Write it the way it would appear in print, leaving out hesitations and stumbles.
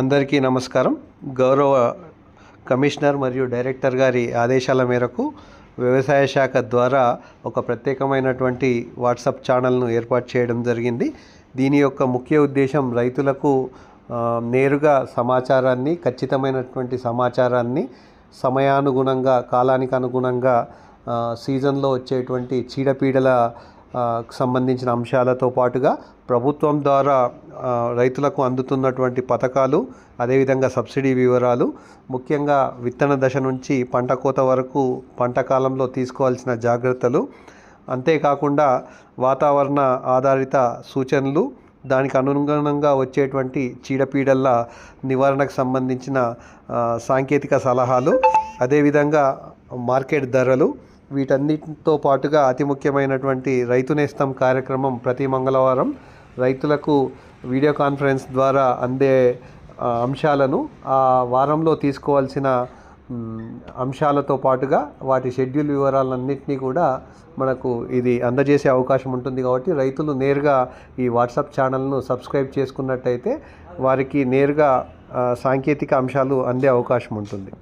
అందరికీ నమస్కారం. గౌరవ కమిషనర్ మరియు డైరెక్టర్ గారి ఆదేశాల మేరకు వ్యవసాయ శాఖ ద్వారా ఒక ప్రత్యేకమైనటువంటి వాట్సాప్ ఛానల్ను ఏర్పాటు చేయడం జరిగింది. దీని యొక్క ముఖ్య ఉద్దేశం రైతులకు నేరుగా సమాచారాన్ని, ఖచ్చితమైనటువంటి సమాచారాన్ని సమయానుగుణంగా, కాలానికి అనుగుణంగా సీజన్లో వచ్చేటువంటి చీడపీడల సంబంధించిన అంశాలతో పాటుగా ప్రభుత్వం ద్వారా రైతులకు అందుతున్నటువంటి పథకాలు, అదేవిధంగా సబ్సిడీ వివరాలు, ముఖ్యంగా విత్తన దశ నుంచి పంట కోత వరకు పంట కాలంలో తీసుకోవాల్సిన జాగ్రత్తలు, అంతేకాకుండా వాతావరణ ఆధారిత సూచనలు, దానికి అనుగుణంగా వచ్చేటువంటి చీడపీడల నివారణకు సంబంధించిన సాంకేతిక సలహాలు, అదేవిధంగా మార్కెట్ ధరలు, వీటన్నిటితో పాటుగా అతి ముఖ్యమైనటువంటి రైతు నేస్తం కార్యక్రమం ప్రతి మంగళవారం రైతులకు వీడియో కాన్ఫరెన్స్ ద్వారా అందే అంశాలను ఆ వారంలో తీసుకోవాల్సిన అంశాలతో పాటుగా వాటి షెడ్యూల్ వివరాలన్నింటినీ కూడా మనకు ఇది అందజేసే అవకాశం ఉంటుంది. కాబట్టి రైతులు నేరుగా ఈ వాట్సాప్ ఛానల్ను సబ్స్క్రైబ్ చేసుకున్నట్టయితే వారికి నేరుగా సాంకేతిక అంశాలు అందే అవకాశం ఉంటుంది.